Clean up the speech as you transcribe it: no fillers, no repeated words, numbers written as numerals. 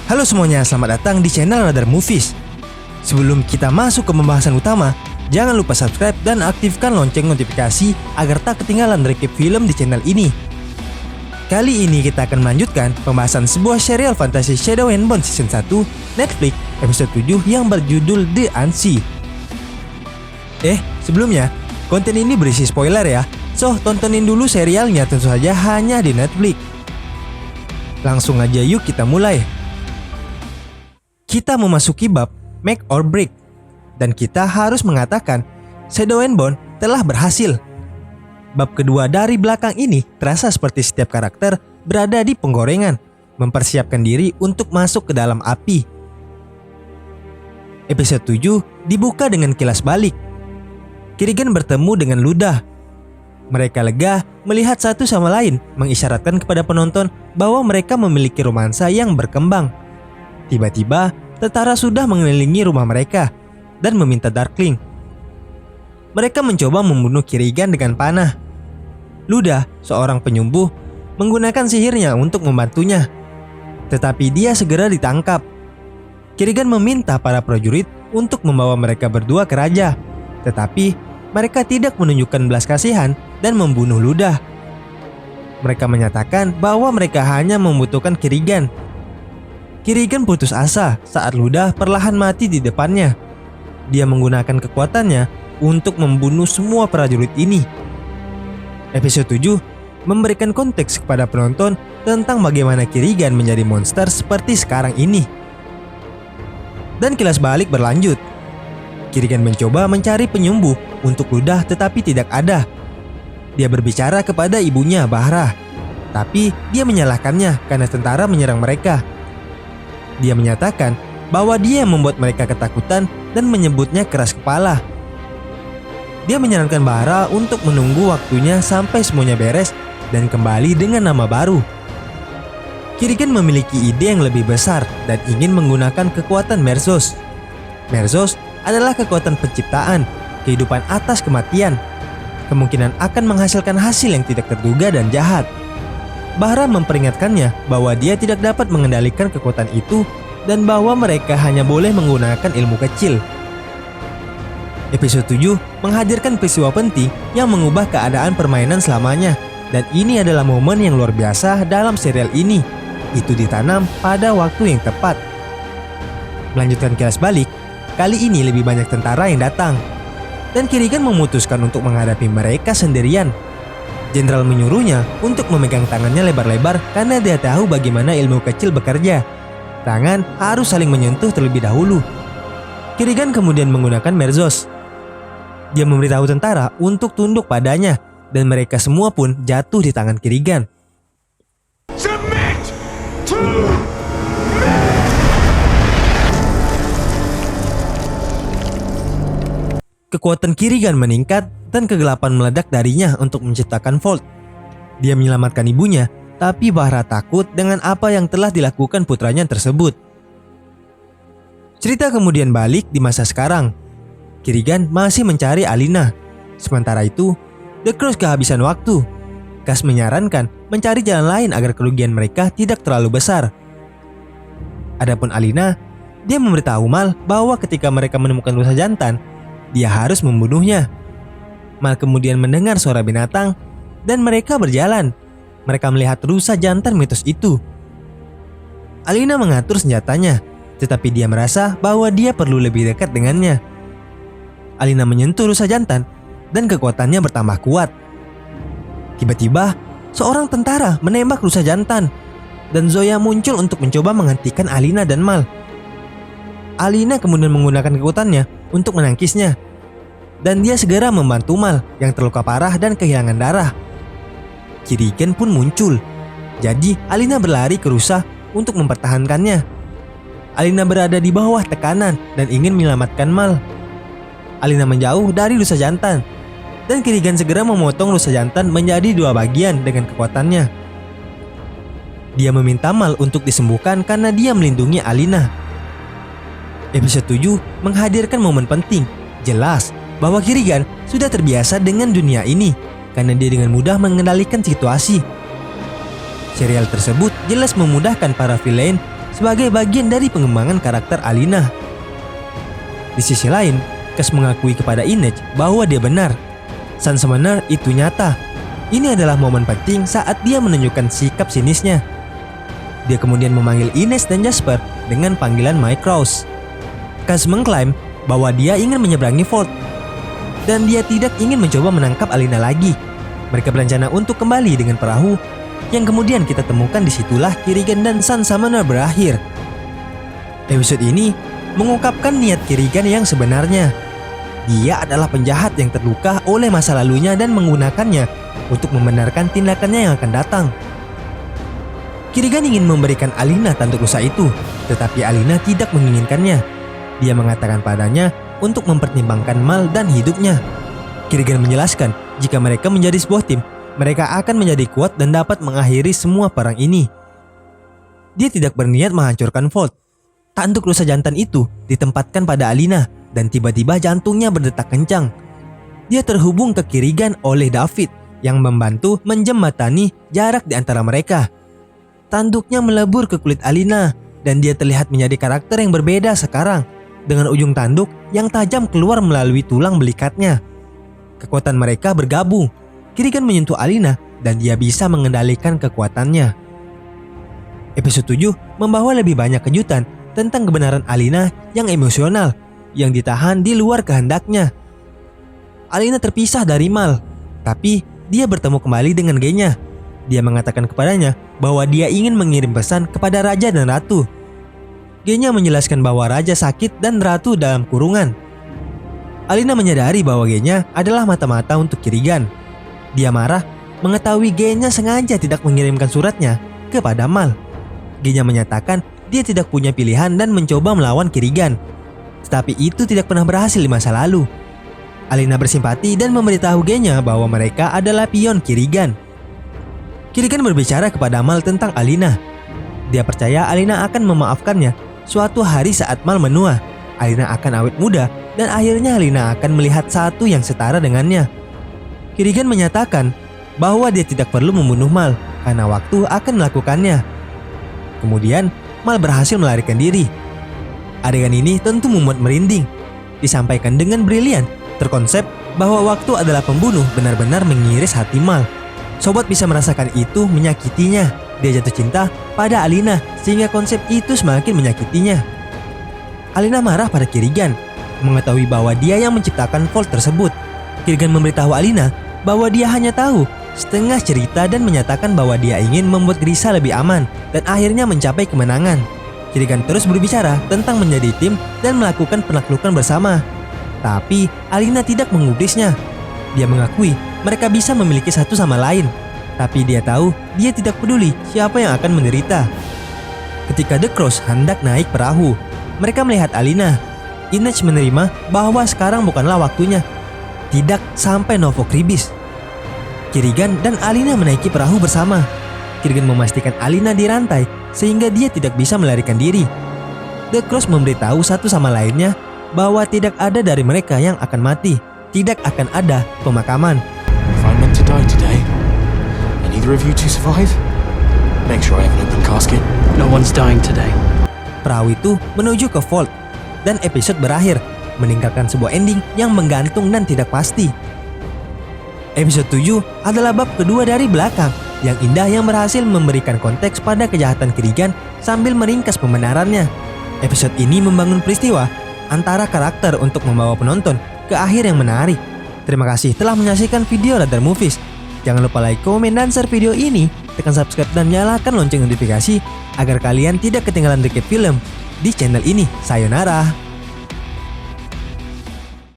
Halo semuanya, selamat datang di channel Radar Movies. Sebelum kita masuk ke pembahasan utama, jangan lupa subscribe dan aktifkan lonceng notifikasi agar tak ketinggalan recap film di channel ini. Kali ini kita akan melanjutkan pembahasan sebuah serial fantasi Shadow and Bone Season 1 Netflix episode 7 yang berjudul The Unseen. Sebelumnya, konten ini berisi spoiler ya, so tontonin dulu serialnya, tentu saja hanya di Netflix. Langsung aja yuk kita mulai. Kita memasuki bab Make or Break, dan kita harus mengatakan Shadow and Bone telah berhasil. Bab kedua dari belakang ini terasa seperti setiap karakter berada di penggorengan, mempersiapkan diri untuk masuk ke dalam api. Episode 7 dibuka dengan kilas balik. Kirigan bertemu dengan Luda. Mereka lega melihat satu sama lain, mengisyaratkan kepada penonton bahwa mereka memiliki romansa yang berkembang. Tiba-tiba, tentara sudah mengelilingi rumah mereka dan meminta Darkling. Mereka mencoba membunuh Kirigan dengan panah. Luda, seorang penyembuh, menggunakan sihirnya untuk membantunya. Tetapi dia segera ditangkap. Kirigan meminta para prajurit untuk membawa mereka berdua ke raja. Tetapi mereka tidak menunjukkan belas kasihan dan membunuh Luda. Mereka menyatakan bahwa mereka hanya membutuhkan Kirigan. Kirigan putus asa saat Luda perlahan mati di depannya. Dia menggunakan kekuatannya untuk membunuh semua prajurit ini. Episode 7 memberikan konteks kepada penonton tentang bagaimana Kirigan menjadi monster seperti sekarang ini. Dan kilas balik berlanjut. Kirigan mencoba mencari penyembuh untuk Luda tetapi tidak ada. Dia berbicara kepada ibunya, Bahra, tapi dia menyalahkannya karena tentara menyerang mereka. Dia menyatakan bahwa dia yang membuat mereka ketakutan dan menyebutnya keras kepala. Dia menyarankan Bahra untuk menunggu waktunya sampai semuanya beres dan kembali dengan nama baru. Kirigan memiliki ide yang lebih besar dan ingin menggunakan kekuatan Merzos. Merzos adalah kekuatan penciptaan, kehidupan atas kematian. Kemungkinan akan menghasilkan hasil yang tidak terduga dan jahat. Bahra memperingatkannya bahwa dia tidak dapat mengendalikan kekuatan itu dan bahwa mereka hanya boleh menggunakan ilmu kecil. Episode 7 menghadirkan peristiwa penting yang mengubah keadaan permainan selamanya, dan ini adalah momen yang luar biasa dalam serial ini. Itu ditanam pada waktu yang tepat. Melanjutkan kilas balik, kali ini lebih banyak tentara yang datang, dan Kirigan memutuskan untuk menghadapi mereka sendirian. Jenderal menyuruhnya untuk memegang tangannya lebar-lebar karena dia tahu bagaimana ilmu kecil bekerja. Tangan harus saling menyentuh terlebih dahulu. Kirigan kemudian menggunakan Merzos. Dia memberitahu tentara untuk tunduk padanya dan mereka semua pun jatuh di tangan Kirigan. Submit to me. Kekuatan Kirigan meningkat dan kegelapan meledak darinya untuk menciptakan Volt. Dia menyelamatkan ibunya, tapi Bahra takut dengan apa yang telah dilakukan putranya tersebut. Cerita kemudian balik di masa sekarang. Kirigan masih mencari Alina. Sementara itu, The Crows kehabisan waktu. Gas menyarankan mencari jalan lain agar kerugian mereka tidak terlalu besar. Adapun Alina, dia memberitahu Mal bahwa ketika mereka menemukan rusa jantan, dia harus membunuhnya. Mal kemudian mendengar suara binatang dan mereka berjalan. Mereka melihat rusa jantan mitos itu. Alina mengatur senjatanya, tetapi dia merasa bahwa dia perlu lebih dekat dengannya. Alina menyentuh rusa jantan dan kekuatannya bertambah kuat. Tiba-tiba, seorang tentara menembak rusa jantan dan Zoya muncul untuk mencoba menghentikan Alina dan Mal. Alina kemudian menggunakan kekuatannya untuk menangkisnya. Dan dia segera membantu Mal yang terluka parah dan kehilangan darah. Kirigan pun muncul. Jadi Alina berlari ke rusa untuk mempertahankannya. Alina berada di bawah tekanan dan ingin menyelamatkan Mal. Alina menjauh dari rusa jantan. Dan Kirigan segera memotong rusa jantan menjadi dua bagian dengan kekuatannya. Dia meminta Mal untuk disembuhkan karena dia melindungi Alina. Episode 7 menghadirkan momen penting. Jelas bahwa Kirigan sudah terbiasa dengan dunia ini karena dia dengan mudah mengendalikan situasi. Serial tersebut jelas memudahkan para villain sebagai bagian dari pengembangan karakter Alina. Di sisi lain, Cass mengakui kepada Inej bahwa dia benar. Sun Summoner itu nyata. Ini adalah momen penting saat dia menunjukkan sikap sinisnya. Dia kemudian memanggil Ines dan Jasper dengan panggilan Mycross. Cass mengklaim bahwa dia ingin menyeberangi Vault dan dia tidak ingin mencoba menangkap Alina lagi. Mereka berencana untuk kembali dengan perahu yang kemudian kita temukan disitulah Kirigan dan Sun Summoner berakhir. Episode ini mengungkapkan niat Kirigan yang sebenarnya. Dia adalah penjahat yang terluka oleh masa lalunya dan menggunakannya untuk membenarkan tindakannya yang akan datang. Kirigan ingin memberikan Alina tanduk rusa itu, tetapi Alina tidak menginginkannya. Dia mengatakan padanya untuk mempertimbangkan Mal dan hidupnya. Kirigan menjelaskan jika mereka menjadi sebuah tim, mereka akan menjadi kuat dan dapat mengakhiri semua perang ini. Dia tidak berniat menghancurkan Vault. Tanduk rusa jantan itu ditempatkan pada Alina dan tiba-tiba jantungnya berdetak kencang. Dia terhubung ke Kirigan oleh David yang membantu menjembatani jarak di antara mereka. Tanduknya melebur ke kulit Alina dan dia terlihat menjadi karakter yang berbeda sekarang dengan ujung tanduk yang tajam keluar melalui tulang belikatnya. Kekuatan mereka bergabung. Kirigan menyentuh Alina dan dia bisa mengendalikan kekuatannya. Episode 7 membawa lebih banyak kejutan tentang kebenaran Alina yang emosional yang ditahan di luar kehendaknya. Alina terpisah dari Mal, tapi dia bertemu kembali dengan Genya. Dia mengatakan kepadanya bahwa dia ingin mengirim pesan kepada Raja dan Ratu. Genya menjelaskan bahwa Raja sakit dan Ratu dalam kurungan. Alina menyadari bahwa Genya adalah mata-mata untuk Kirigan. Dia marah mengetahui Genya sengaja tidak mengirimkan suratnya kepada Mal. Genya menyatakan dia tidak punya pilihan dan mencoba melawan Kirigan. Tetapi itu tidak pernah berhasil di masa lalu. Alina bersimpati dan memberitahu Genya bahwa mereka adalah pion Kirigan. Kirigan berbicara kepada Mal tentang Alina. Dia percaya Alina akan memaafkannya suatu hari saat Mal menua. Alina akan awet muda dan akhirnya Alina akan melihat satu yang setara dengannya. Kirigan menyatakan bahwa dia tidak perlu membunuh Mal karena waktu akan melakukannya. Kemudian Mal berhasil melarikan diri. Adegan ini tentu membuat merinding. Disampaikan dengan brilian, terkonsep bahwa waktu adalah pembunuh benar-benar mengiris hati Mal. Sobat bisa merasakan itu menyakitinya. Dia jatuh cinta pada Alina sehingga konsep itu semakin menyakitinya. Alina marah pada Kirigan, mengetahui bahwa dia yang menciptakan Vault tersebut. Kirigan memberitahu Alina bahwa dia hanya tahu setengah cerita dan menyatakan bahwa dia ingin membuat Grisha lebih aman dan akhirnya mencapai kemenangan. Kirigan terus berbicara tentang menjadi tim dan melakukan penaklukan bersama. Tapi Alina tidak mengubrisnya. Dia mengakui mereka bisa memiliki satu sama lain. Tapi dia tahu dia tidak peduli siapa yang akan menderita. Ketika The Cross hendak naik perahu, mereka melihat Alina. Inej menerima bahwa sekarang bukanlah waktunya. Tidak sampai Novo Kribis. Kirigan dan Alina menaiki perahu bersama. Kirigan memastikan Alina dirantai sehingga dia tidak bisa melarikan diri. The Cross memberitahu satu sama lainnya bahwa tidak ada dari mereka yang akan mati. Tidak akan ada pemakaman. If I'm meant to die today, and either of you two survive, make sure I have an open casket. No one's dying today. Perahu itu menuju ke Vault dan episode berakhir meninggalkan sebuah ending yang menggantung dan tidak pasti. Episode 7 adalah bab kedua dari belakang yang indah yang berhasil memberikan konteks pada kejahatan Kirigan sambil meringkas pembenarannya. Episode ini membangun peristiwa antara karakter untuk membawa penonton ke akhir yang menarik. Terima kasih telah menyaksikan video Radar Movies. Jangan lupa like, komen, dan share video ini. Tekan subscribe dan nyalakan lonceng notifikasi agar kalian tidak ketinggalan recap film di channel ini. Sayonara.